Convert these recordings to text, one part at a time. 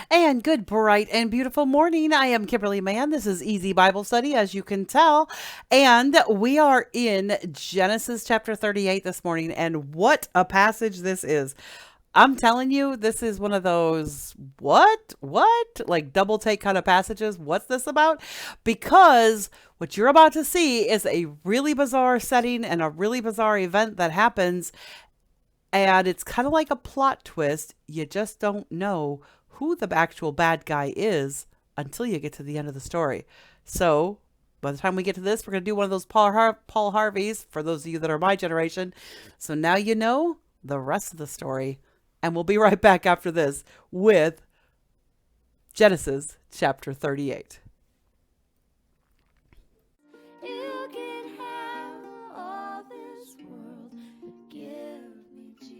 And good, bright, and beautiful morning. I am Kimberly Mann. This is Easy Bible Study, as you can tell. And we are in Genesis chapter 38 this morning. And what a passage this is. I'm telling you, this is one of those, what, like double take kind of passages. What's this about? Because what you're about to see is a really bizarre setting and a really bizarre event that happens. And it's kind of like a plot twist. You just don't know who the actual bad guy is until you get to the end of the story. So by the time we get to this, we're going to do one of those Paul Harveys for those of you that are my generation. So now you know the rest of the story. And we'll be right back after this with Genesis chapter 38. You can have all this world, but give me Jesus.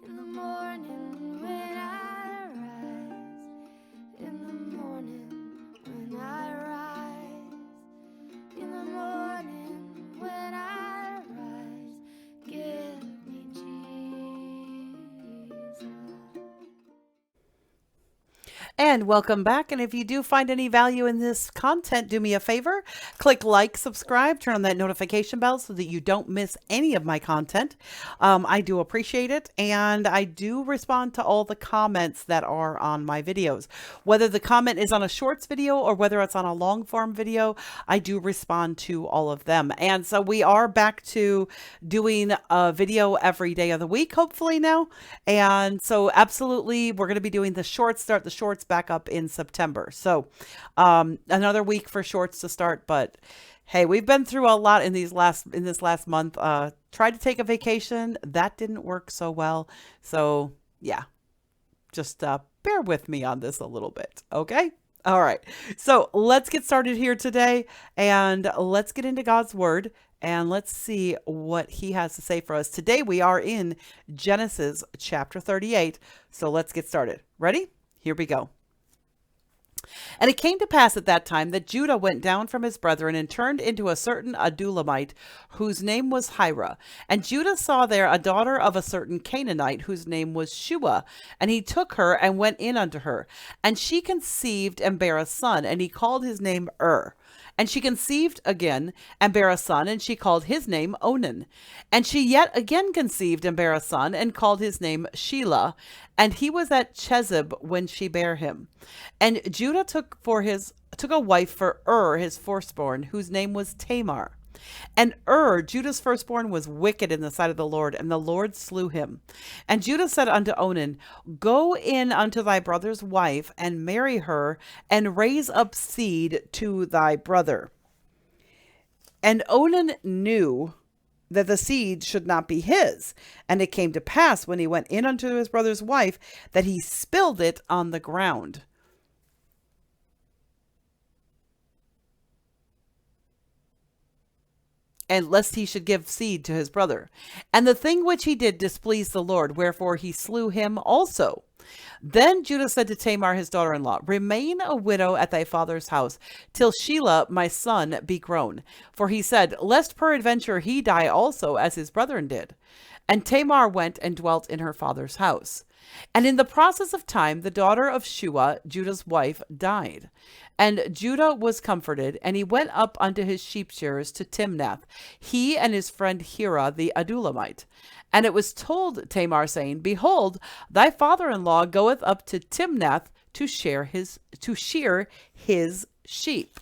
In the morning when I rise, in the morning when I rise, in the morning when I rise, give me Jesus. And welcome back. And if you do find any value in this content, do me a favor, click like, subscribe, turn on that notification bell so that you don't miss any of my content. I do appreciate it. And I do respond to all the comments that are on my videos. Whether the comment is on a shorts video or whether it's on a long form video, I do respond to all of them. And so we are back to doing a video every day of the week, hopefully now. And so absolutely, we're going to be doing the shorts, start the shorts back up in September. So another week for shorts to start, but hey, we've been through a lot in this last month. Tried to take a vacation. That didn't work so well. So yeah, just bear with me on this a little bit. Okay. All right. So let's get started here today and let's get into God's word and let's see what he has to say for us. Today we are in Genesis chapter 38. So let's get started. Ready? Here we go. And it came to pass at that time that Judah went down from his brethren and turned into a certain Adullamite, whose name was Hira. And Judah saw there a daughter of a certain Canaanite, whose name was Shua. And he took her and went in unto her. And she conceived and bare a son, and he called his name And she conceived again and bare a son, and she called his name Onan. And she yet again conceived and bare a son, and called his name Shelah. And he was at Chezib when she bare him. And Judah took a wife for his firstborn, whose name was Tamar. And Judah's firstborn, was wicked in the sight of the Lord, and the Lord slew him. And Judah said unto Onan, Go in unto thy brother's wife, and marry her, and raise up seed to thy brother. And Onan knew that the seed should not be his. And it came to pass, when he went in unto his brother's wife, that he spilled it on the ground. And lest he should give seed to his brother. And the thing which he did displeased the Lord, wherefore he slew him also. Then Judah said to Tamar his daughter-in-law, remain a widow at thy father's house till Shelah my son be grown. For he said, lest peradventure he die also as his brethren did. And Tamar went and dwelt in her father's house. And in the process of time, the daughter of Shua, Judah's wife, died. And Judah was comforted, and he went up unto his sheep shearers to Timnath, he and his friend Hira the Adullamite. And it was told Tamar, saying, behold, thy father-in-law goeth up to Timnath to shear his sheep.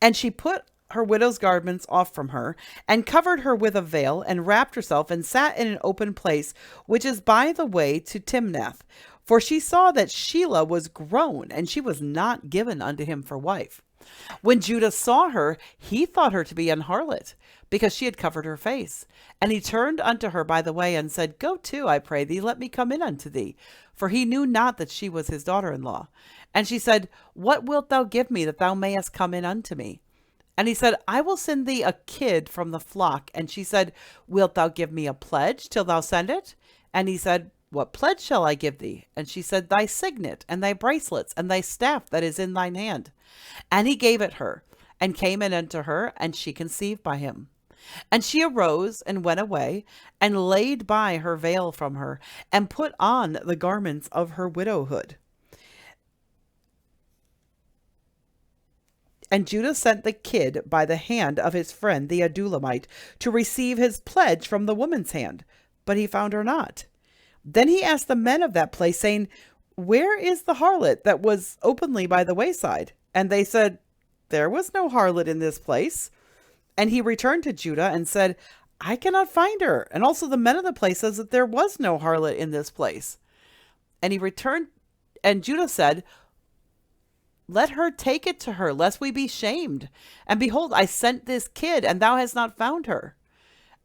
And she put her widow's garments off from her, and covered her with a veil, and wrapped herself, and sat in an open place, which is by the way to Timnath. For she saw that Shelah was grown, and she was not given unto him for wife. When Judah saw her, he thought her to be an harlot, because she had covered her face. And he turned unto her by the way, and said, go to, I pray thee, let me come in unto thee. For he knew not that she was his daughter-in-law. And she said, what wilt thou give me, that thou mayest come in unto me? And he said, I will send thee a kid from the flock. And she said, wilt thou give me a pledge till thou send it? And he said, what pledge shall I give thee? And she said, thy signet, and thy bracelets, and thy staff that is in thine hand. And he gave it her, and came in unto her, and she conceived by him. And she arose and went away, and laid by her veil from her, and put on the garments of her widowhood. And Judah sent the kid by the hand of his friend the Adullamite to receive his pledge from the woman's hand, but he found her not. Then he asked the men of that place, saying, where is the harlot that was openly by the wayside? And they said, there was no harlot in this place. And he returned to Judah and said, I cannot find her. And also the men of the place says that there was no harlot in this place. And he returned, and Judah said, let her take it to her, lest we be shamed. And behold, I sent this kid, and thou hast not found her.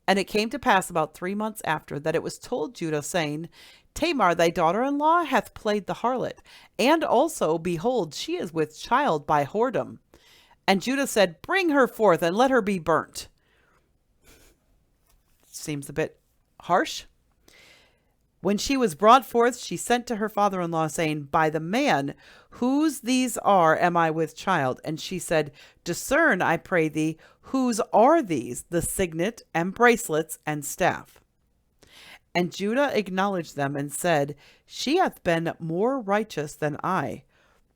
And it came to pass about 3 months after that it was told Judah, saying, Tamar, thy daughter-in-law, hath played the harlot, and also, behold, she is with child by whoredom. And Judah said, bring her forth, and let her be burnt. Seems a bit harsh. When she was brought forth, she sent to her father-in-law, saying, by the man whose these are am I with child. And she said, discern, I pray thee, whose are these, the signet and bracelets and staff. And Judah acknowledged them and said, she hath been more righteous than I,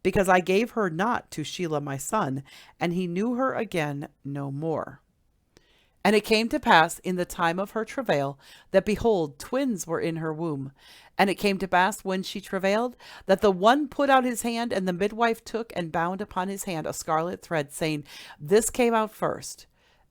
because I gave her not to Shelah my son, and he knew her again no more. And it came to pass in the time of her travail that, behold, twins were in her womb. And it came to pass when she travailed that the one put out his hand, and the midwife took and bound upon his hand a scarlet thread, saying, this came out first.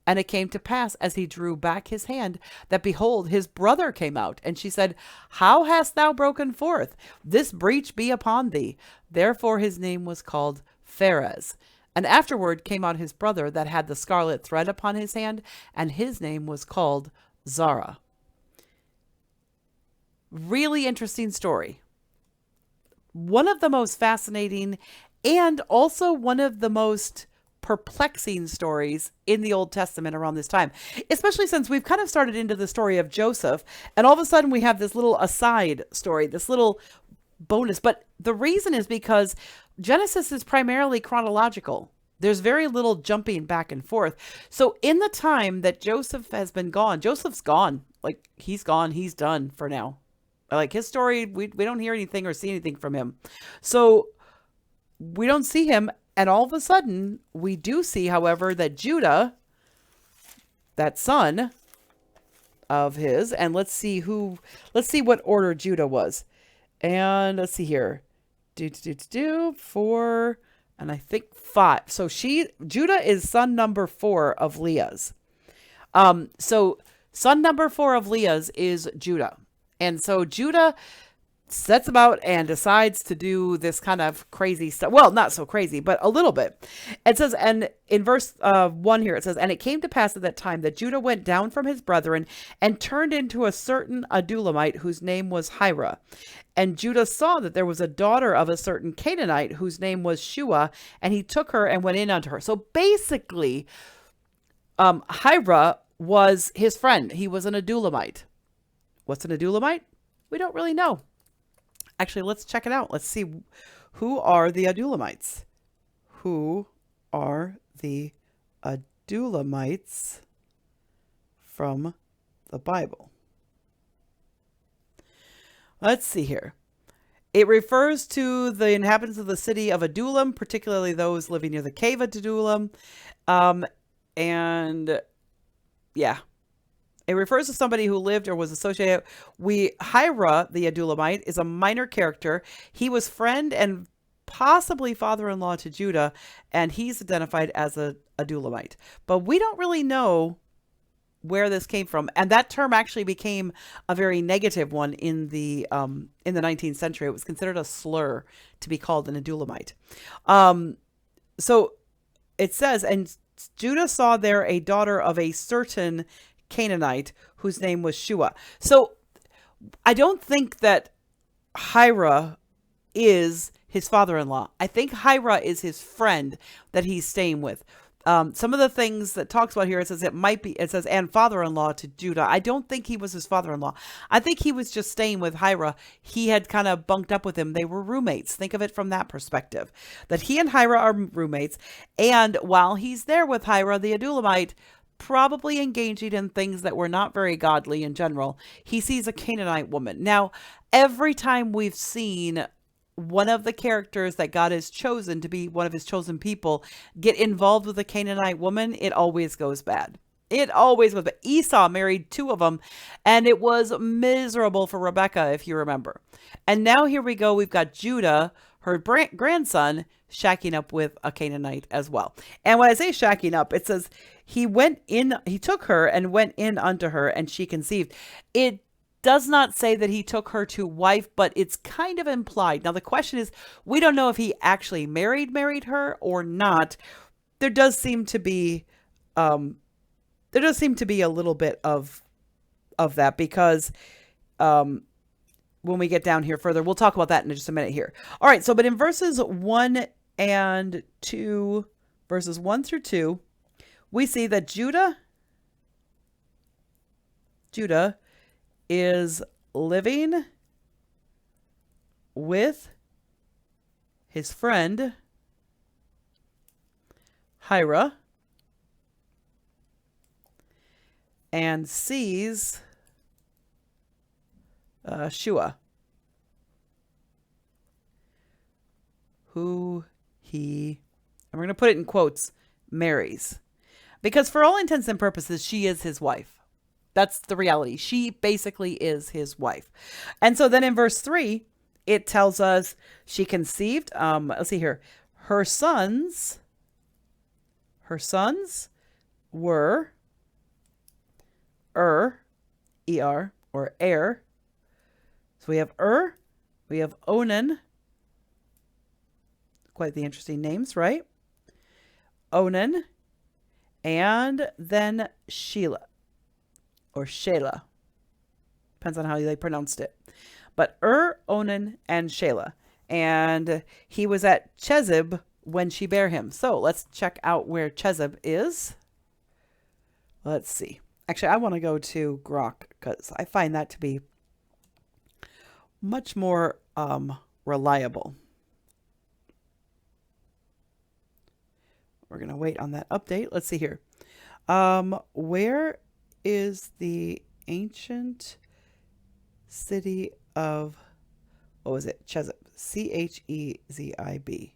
And it came to pass, as he drew back his hand, that, behold, his brother came out. And she said, how hast thou broken forth? This breach be upon thee. Therefore his name was called Pharez. And afterward came out his brother that had the scarlet thread upon his hand, and his name was called Zara. Really interesting story. One of the most fascinating and also one of the most perplexing stories in the Old Testament around this time, especially since we've kind of started into the story of Joseph, and all of a sudden we have this little aside story, this little bonus. But the reason is because Genesis is primarily chronological. There's very little jumping back and forth. So in the time that Joseph has been gone, Joseph's gone. Like, he's gone. He's done for now. Like, his story, we don't hear anything or see anything from him. So we don't see him. And all of a sudden, we do see, however, that Judah, that son of his, and let's see what order Judah was. And let's see here. 4, and I think 5. So Judah is son number 4 of Leah's. So son number 4 of Leah's is Judah. And so Judah sets about and decides to do this kind of crazy stuff. Well, not so crazy, but a little bit. It says, and in verse 1 here, it says, and it came to pass at that time that Judah went down from his brethren and turned into a certain Adullamite whose name was Hira. And Judah saw that there was a daughter of a certain Canaanite whose name was Shua, and he took her and went in unto her. So basically, Hira was his friend. He was an Adullamite. What's an Adullamite? We don't really know. Actually, let's check it out. Let's see, who are the Adulamites? Who are the Adulamites from the Bible? Let's see here. It refers to the inhabitants of the city of Adullam, particularly those living near the cave of Adullam. And yeah, it refers to somebody who lived or was associated. Hira, the Adulamite, is a minor character. He was friend and possibly father-in-law to Judah, and he's identified as a Adulamite. But we don't really know where this came from, and that term actually became a very negative one in the 19th century. It was considered a slur to be called an Adulamite. So it says, and Judah saw there a daughter of a certain Canaanite whose name was Shua. So I don't think that Hira is his father-in-law. I think Hira is his friend that he's staying with. Some of the things that talks about here, it says and father-in-law to Judah. I don't think he was his father-in-law. I think he was just staying with Hira. He had kind of bunked up with him. They were roommates. Think of it from that perspective, that he and Hira are roommates. And while he's there with Hira, the Adulamite, probably engaging in things that were not very godly in general, he sees a Canaanite woman. Now, every time we've seen one of the characters that God has chosen to be one of his chosen people get involved with a Canaanite woman, it always goes bad. It always was. But Esau married two of them, and it was miserable for Rebekah, if you remember. And now here we go. We've got Judah, her grandson, shacking up with a Canaanite as well. And when I say shacking up, it says he took her and went in unto her, and she conceived. It does not say that he took her to wife, but it's kind of implied. Now, the question is, we don't know if he actually married her or not. There does seem to be a little bit of that, because when we get down here further, we'll talk about that in just a minute here. All right. So, but in verses 1 and 2, verses 1 through 2, we see that Judah is living with his friend Hira and sees Shua, who he, and we're going to put it in quotes, marries. Because for all intents and purposes, she is his wife. That's the reality. She basically is his wife. And so then in verse 3, it tells us she conceived. Let's see here. Her sons were E-R, or Er. So we have we have Onan. Quite the interesting names, right? Onan. And then Sheila. Or Shelah. Depends on how they pronounced it. But Onan, and Shelah. And he was at Chezib when she bare him. So let's check out where Chezib is. Let's see. Actually, I want to go to Grok, because I find that to be much more reliable. We're going to wait on that update. Let's see here. Where is the ancient city of, what was it? Chezib. Chezib.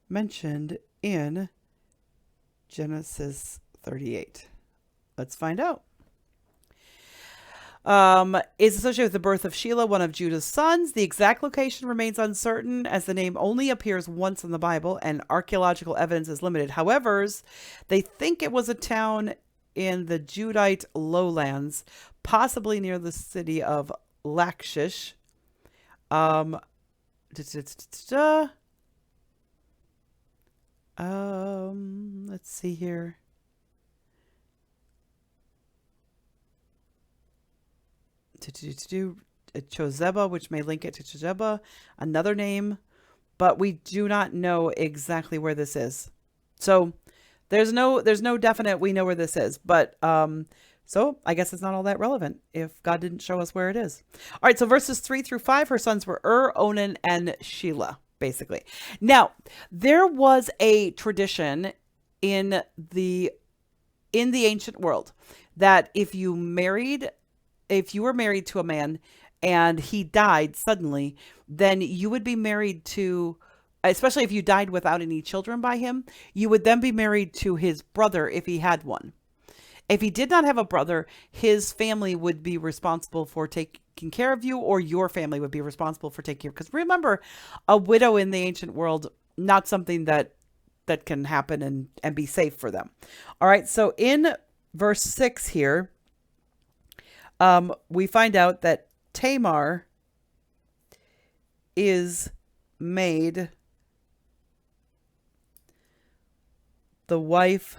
Mentioned in Genesis 38. Let's find out. Is associated with the birth of Shelah, one of Judah's sons. The exact location remains uncertain, as the name only appears once in the Bible and archaeological evidence is limited. However, they think it was a town in the Judite lowlands, possibly near the city of Lachish. Let's see here. Chozeba, which may link it to Chozeba, another name, but we do not know exactly where this is. So there's no definite, we know where this is, but So I guess it's not all that relevant if God didn't show us where it is. All right, so verses 3 through 5, her sons were Onan, and Shelah, basically. Now, there was a tradition in the ancient world that if you were married to a man and he died suddenly, then you would be married to, especially if you died without any children by him, you would then be married to his brother if he had one. If he did not have a brother, his family would be responsible for taking care of you, or your family would be responsible for taking care. Because remember, a widow in the ancient world, not something that can happen and be safe for them. All right. So in verse 6 here, we find out that Tamar is made the wife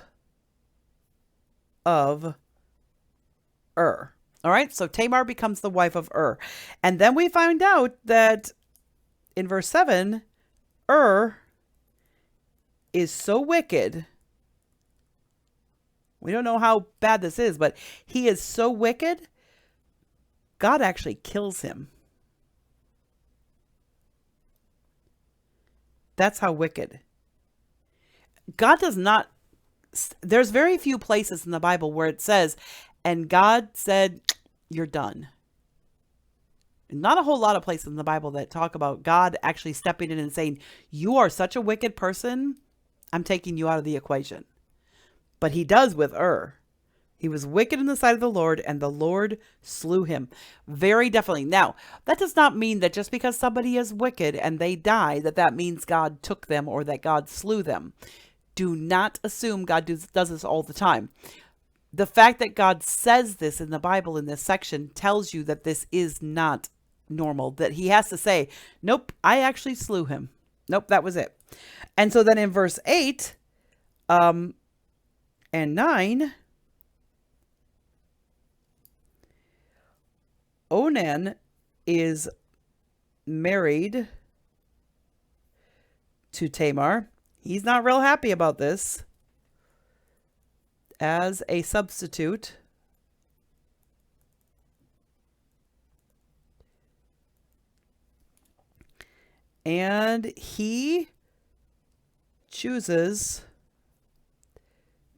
of Ur. All right, so Tamar becomes the wife of Ur. And then we find out that in verse 7, Ur is so wicked. We don't know how bad this is, but he is so wicked, God actually kills him. That's how wicked. God does not, there's very few places in the Bible where it says, and God said, you're done. Not a whole lot of places in the Bible that talk about God actually stepping in and saying, you are such a wicked person, I'm taking you out of the equation. But he does with Ur. He was wicked in the sight of the Lord, and the Lord slew him. Very definitely. Now, that does not mean that just because somebody is wicked and they die, that means God took them or that God slew them. Do not assume God does this all the time. The fact that God says this in the Bible in this section tells you that this is not normal, that he has to say, nope, I actually slew him. Nope, that was it. And so then in verse 8 and 9, Onan is married to Tamar. He's not real happy about this. As a substitute, and he chooses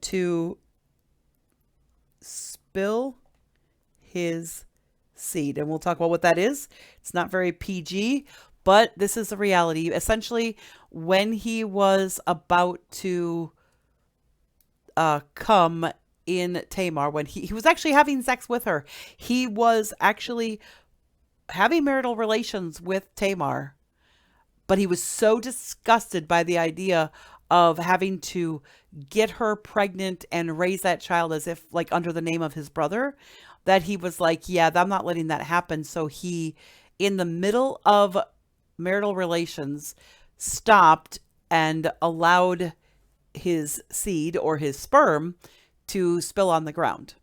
to spill his seed. And we'll talk about what that is. It's not very PG, but this is the reality. Essentially, when he was about to come in Tamar, when he was actually having sex with her, he was actually having marital relations with Tamar, but he was so disgusted by the idea of having to get her pregnant and raise that child as if like under the name of his brother, that he was like, yeah, I'm not letting that happen. So he, in the middle of marital relations, stopped and allowed his seed or his sperm to spill on the ground.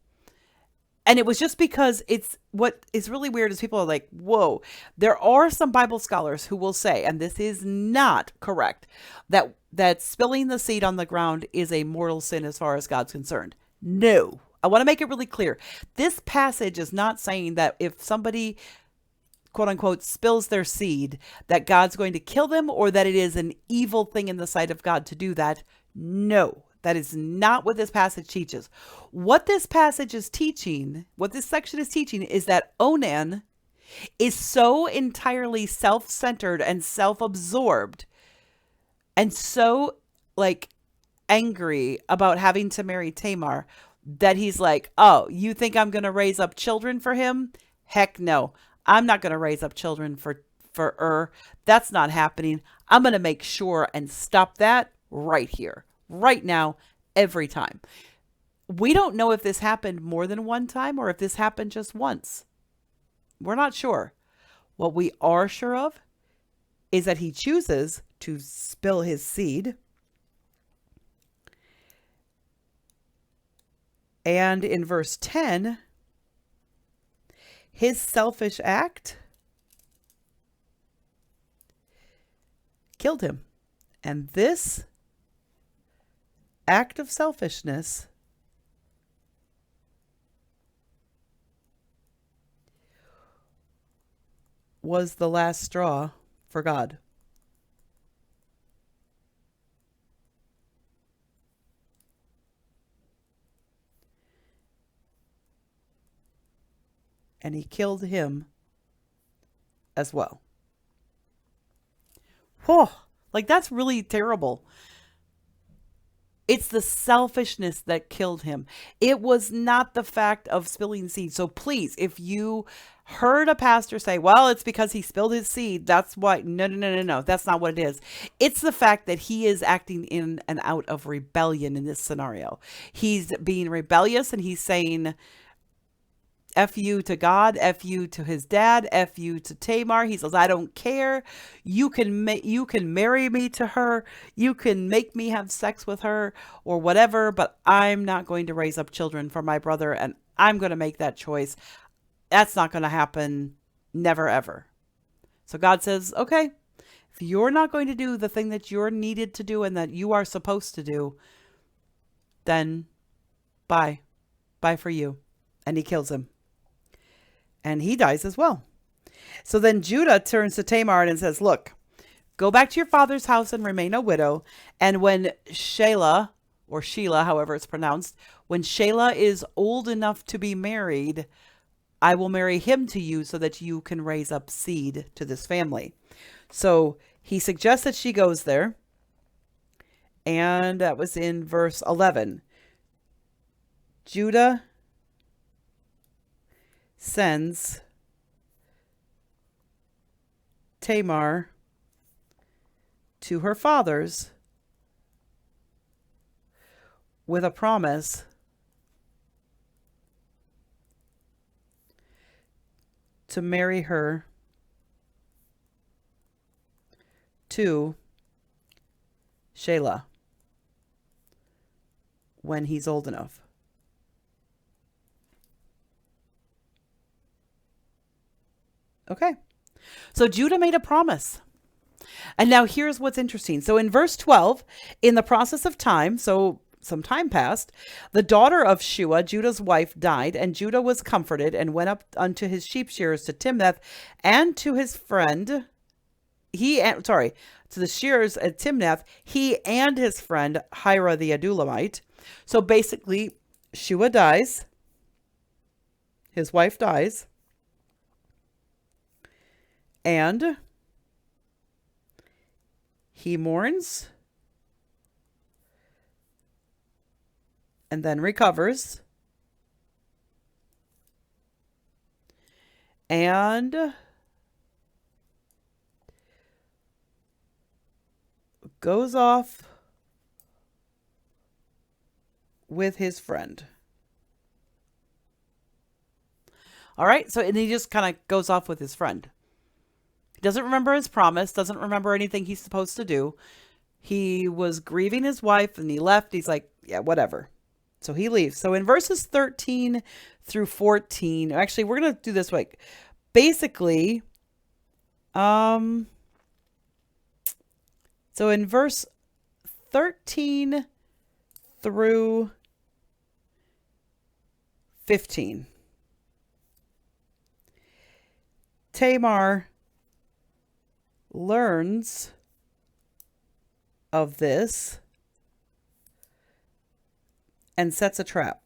And it was just because it's what is really weird is people are like, whoa, there are some Bible scholars who will say, and this is not correct, that spilling the seed on the ground is a mortal sin as far as God's concerned. No, I want to make it really clear. This passage is not saying that if somebody, quote unquote, spills their seed, that God's going to kill them or that it is an evil thing in the sight of God to do that. No, that is not what this passage teaches. What this passage is teaching, what this section is teaching, is that Onan is so entirely self-centered and self-absorbed and so like angry about having to marry Tamar that he's like, oh, you think I'm going to raise up children for him? Heck no. I'm not going to raise up children for Ur. That's not happening. I'm going to make sure and stop that right here, right now, every time. We don't know if this happened more than one time or if this happened just once. We're not sure. What we are sure of is that he chooses to spill his seed. And in verse 10, his selfish act killed him. And this act of selfishness was the last straw for God. And he killed him as well. Whoa, like that's really terrible. It's the selfishness that killed him. It was not the fact of spilling seed. So please, if you heard a pastor say, well, it's because he spilled his seed, that's why. No, no, no, no, no. That's not what it is. It's the fact that he is acting in and out of rebellion in this scenario. He's being rebellious and he's saying, F you to God, F you to his dad, F you to Tamar. He says, I don't care. You can marry me to her. You can make me have sex with her or whatever, but I'm not going to raise up children for my brother, and I'm going to make that choice. That's not going to happen. Never, ever. So God says, okay, if you're not going to do the thing that you're needed to do and that you are supposed to do, then bye. Bye for you. And he kills him. And he dies as well. So then Judah turns to Tamar and says, look, go back to your father's house and remain a widow. And when Shelah, or Sheila, however it's pronounced, when Shelah is old enough to be married, I will marry him to you so that you can raise up seed to this family. So he suggests that she goes there. And that was in verse 11. Judah sends Tamar to her father's with a promise to marry her to Shelah when he's old enough. Okay. So Judah made a promise. And now here's what's interesting. So in verse 12, in the process of time, so some time passed, the daughter of Shua, Judah's wife, died, and Judah was comforted and went up unto his sheep shearers to Timnath and to his friend. To the shearers at Timnath, he and his friend Hira the Adulamite. So basically, Shua dies. His wife dies. And he mourns and then recovers and goes off with his friend. All right, so and he just kind of goes off with his friend. He doesn't remember his promise, doesn't remember anything he's supposed to do. He was grieving his wife and he left. He's like, yeah, whatever. So he leaves. So in verses 13 through 14, actually, we're going to do this way. Basically, so in verse 13 through 15, Tamar learns of this and sets a trap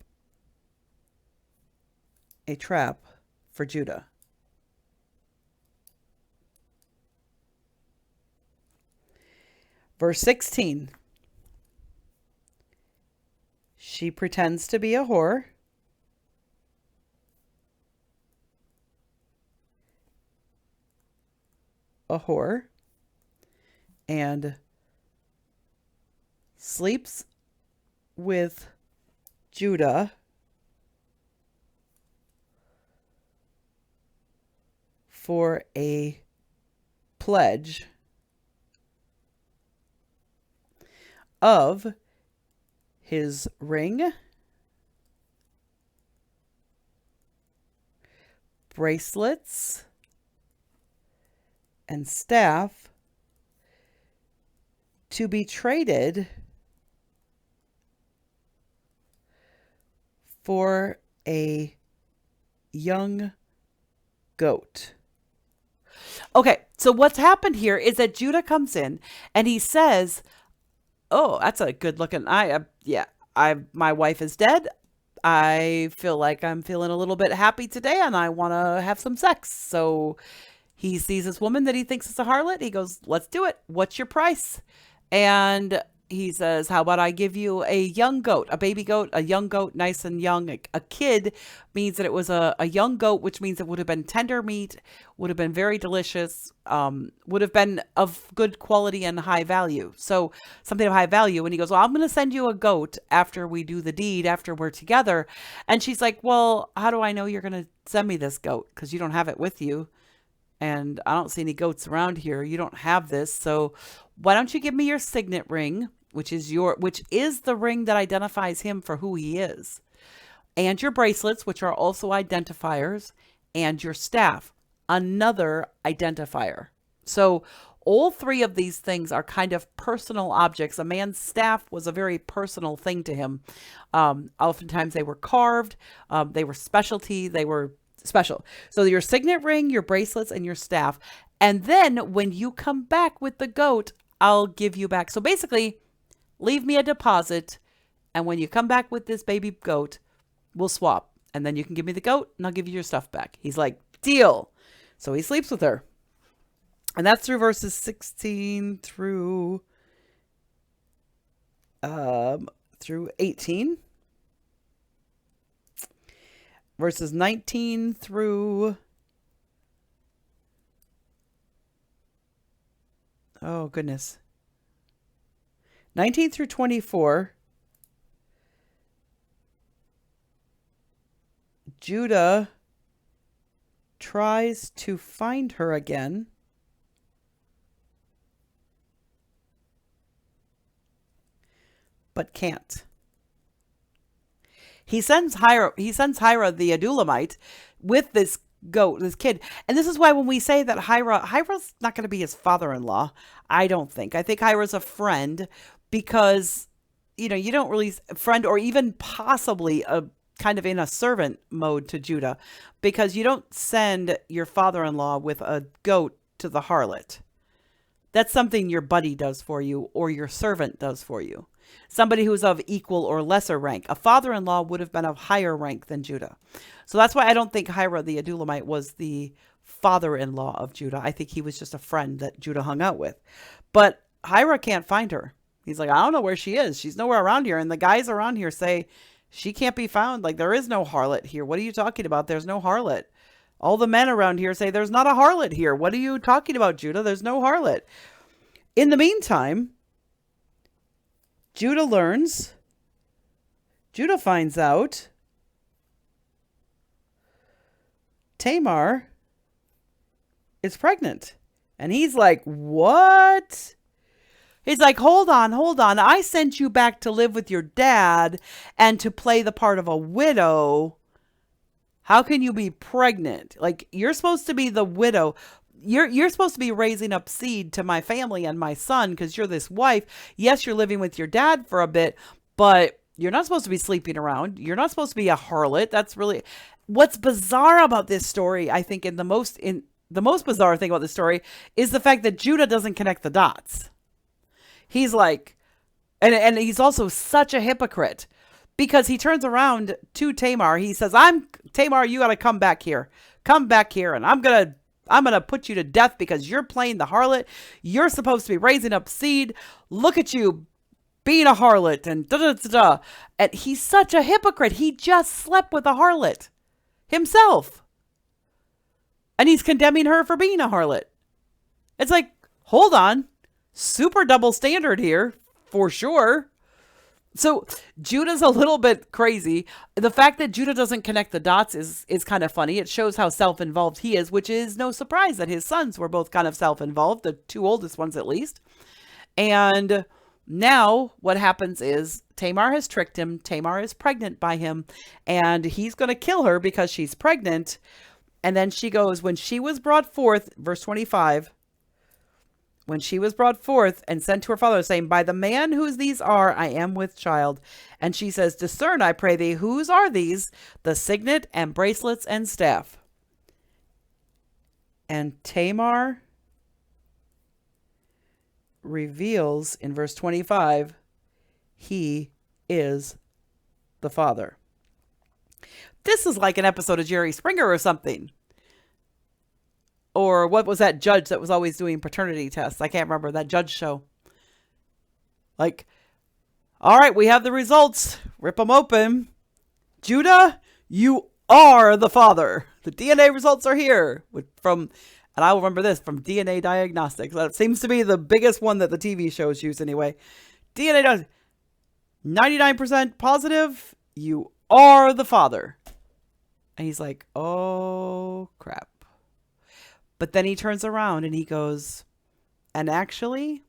for Judah. Verse 16, she pretends to be a whore. And sleeps with Judah for a pledge of his ring, bracelets, and staff to be traded for a young goat. Okay, so what's happened here is that Judah comes in and he says, "Oh, that's a good looking. Yeah, my wife is dead. I feel like I'm feeling a little bit happy today, and I want to have some sex." So he sees this woman that he thinks is a harlot. He goes, "Let's do it. What's your price?" And he says, "How about I give you a young goat, a baby goat, a young goat, nice and young." A kid means that it was a young goat, which means it would have been tender meat, would have been very delicious, would have been of good quality and high value. So something of high value. And he goes, "Well, I'm going to send you a goat after we do the deed, after we're together." And she's like, "Well, how do I know you're going to send me this goat? Because you don't have it with you. And I don't see any goats around here. You don't have this. So why don't you give me your signet ring, which is the ring that identifies him for who he is, and your bracelets, which are also identifiers, and your staff, another identifier." So all three of these things are kind of personal objects. A man's staff was a very personal thing to him. Oftentimes they were carved, they were specialty, they were special. So your signet ring, your bracelets, and your staff. And then when you come back with the goat, I'll give you back. So basically, leave me a deposit, and when you come back with this baby goat, we'll swap. And then you can give me the goat, and I'll give you your stuff back. He's like, "Deal." So he sleeps with her. And that's through verses 16 through 18. Verses 19 through, oh goodness, 19 through 24. Judah tries to find her again, but can't. He sends Hira the Adulamite with this goat, this kid. And this is why when we say that Hira's not going to be his father-in-law, I don't think. I think Hira's a friend because, you don't really friend, or even possibly a kind of in a servant mode to Judah, because you don't send your father-in-law with a goat to the harlot. That's something your buddy does for you or your servant does for you. Somebody who's of equal or lesser rank. A father-in-law would have been of higher rank than Judah. So that's why I don't think Hira the Adulamite was the father-in-law of Judah. I think he was just a friend that Judah hung out with. But Hira can't find her. He's like, "I don't know where she is. She's nowhere around here." And the guys around here say, "She can't be found. Like, there is no harlot here. What are you talking about? There's no harlot." All the men around here say, "There's not a harlot here. What are you talking about, Judah? There's no harlot." In the meantime, Judah finds out Tamar is pregnant. And he's like, "What?" He's like, hold on. I sent you back to live with your dad and to play the part of a widow. How can you be pregnant? Like, you're supposed to be the widow. You're supposed to be raising up seed to my family and my son because you're this wife. Yes, you're living with your dad for a bit, but you're not supposed to be sleeping around. You're not supposed to be a harlot. That's really what's bizarre about this story. I think the most bizarre thing about this story is the fact that Judah doesn't connect the dots. He's like, and he's also such a hypocrite because he turns around to Tamar. He says, Tamar, you got to come back here, and I'm going to put you to death because you're playing the harlot. You're supposed to be raising up seed. Look at you being a harlot and da-da-da-da. And he's such a hypocrite. He just slept with a harlot himself. And he's condemning her for being a harlot. It's like, hold on. Super double standard here, for sure. So Judah's a little bit crazy. The fact that Judah doesn't connect the dots is kind of funny. It shows how self-involved he is, which is no surprise that his sons were both kind of self-involved, the two oldest ones at least. And now what happens is Tamar has tricked him. Tamar is pregnant by him, and he's going to kill her because she's pregnant. And then she goes, when she was brought forth, verse 25, when she was brought forth and sent to her father, saying, by the man whose these are, I am with child. And she says, discern, I pray thee, whose are these, the signet and bracelets and staff. And Tamar reveals in verse 25, he is the father. This is like an episode of Jerry Springer or something. Or what was that judge that was always doing paternity tests? I can't remember that judge show. Like, all right, we have the results. Rip them open. Judah, you are the father. The DNA results are here. And I will remember this from DNA Diagnostics. That seems to be the biggest one that the TV shows use anyway. DNA does 99% positive. You are the father. And he's like, oh, crap. But then he turns around and he goes, and actually,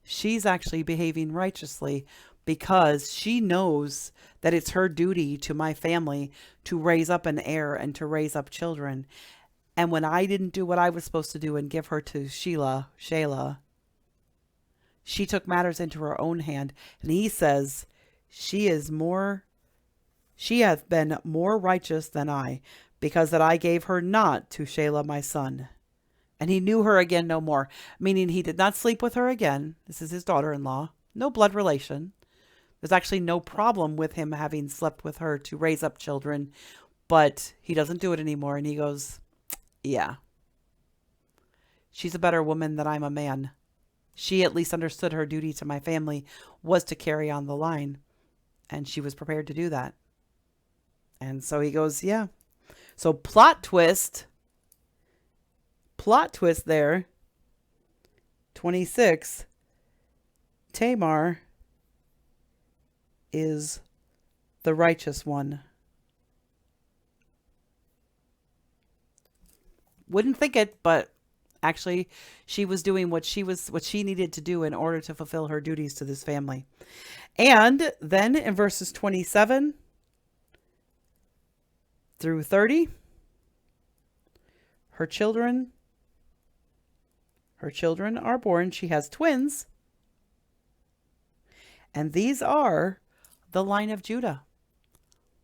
she's actually behaving righteously because she knows that it's her duty to my family to raise up an heir and to raise up children. And when I didn't do what I was supposed to do and give her to Shayla, she took matters into her own hand. And he says, she has been more righteous than I, because that I gave her not to Shayla my son. And he knew her again no more, meaning he did not sleep with her again. This is his daughter-in-law. No blood relation. There's actually no problem with him having slept with her to raise up children, but he doesn't do it anymore. And he goes, yeah, she's a better woman than I'm a man. She at least understood her duty to my family was to carry on the line, and she was prepared to do that. And so he goes, yeah. So plot twist there. 26. Tamar is the righteous one. Wouldn't think it, but actually she was doing what she needed to do in order to fulfill her duties to this family. And then in verses 27 through 30, her children are born. She has twins. And these are the line of Judah.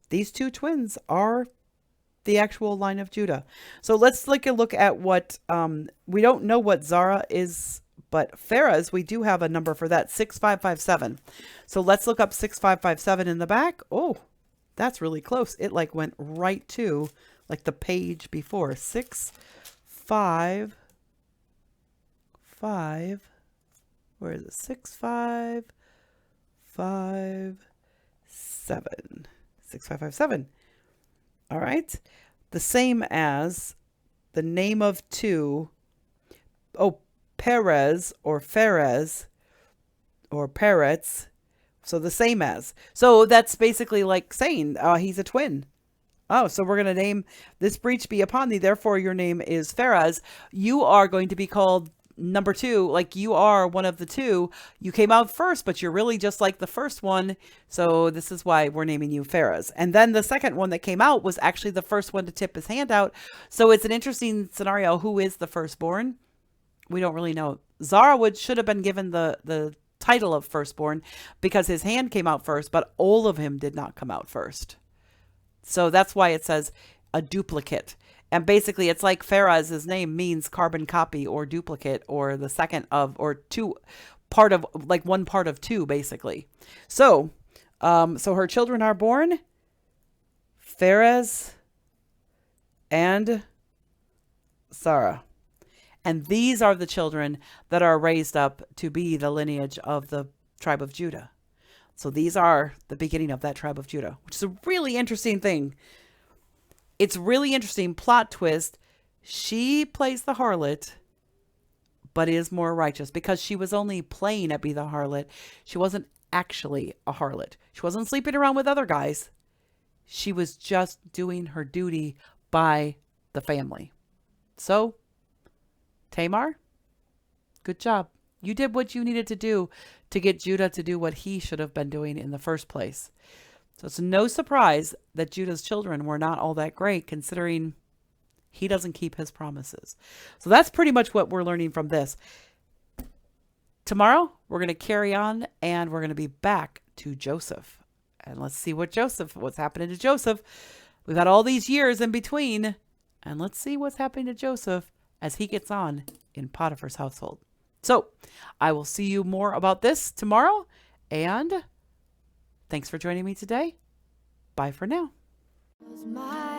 These two twins are the actual line of Judah. So let's take a look at what, we don't know what Zara is, but Pharez, we do have a number for that, 6557. So let's look up 6557 in the back. Oh, that's really close. It like went right to like the page before. 655. Where is it? 6557. 6557. All right. The same as the name of two. Oh, Perez or Pharez or Peretz. So the same as. So that's basically like saying he's a twin. Oh, so we're going to name this breach be upon thee. Therefore, your name is Pharez. You are going to be called number two, like you are one of the two. You came out first, but you're really just like the first one. So this is why we're naming you Pharez. And then the second one that came out was actually the first one to tip his hand out. So it's an interesting scenario. Who is the firstborn? We don't really know. Zara should have been given the title of firstborn because his hand came out first, but all of him did not come out first. So that's why it says a duplicate. And basically, it's like Pharez's name means carbon copy or duplicate or the second of or two part of like one part of two, basically. So, so her children are born, Pharez and Sarah. And these are the children that are raised up to be the lineage of the tribe of Judah. So these are the beginning of that tribe of Judah, which is a really interesting thing. It's really interesting plot twist. She plays the harlot, but is more righteous because she was only playing at be the harlot. She wasn't actually a harlot. She wasn't sleeping around with other guys. She was just doing her duty by the family. So, Tamar, good job. You did what you needed to do to get Judah to do what he should have been doing in the first place. So it's no surprise that Judah's children were not all that great, considering he doesn't keep his promises. So that's pretty much what we're learning from this. Tomorrow, we're going to carry on and we're going to be back to Joseph. And let's see what's happening to Joseph. We've had all these years in between And let's see what's happening to Joseph as he gets on in Potiphar's household. So I will see you more about this tomorrow. And thanks for joining me today. Bye for now. Close my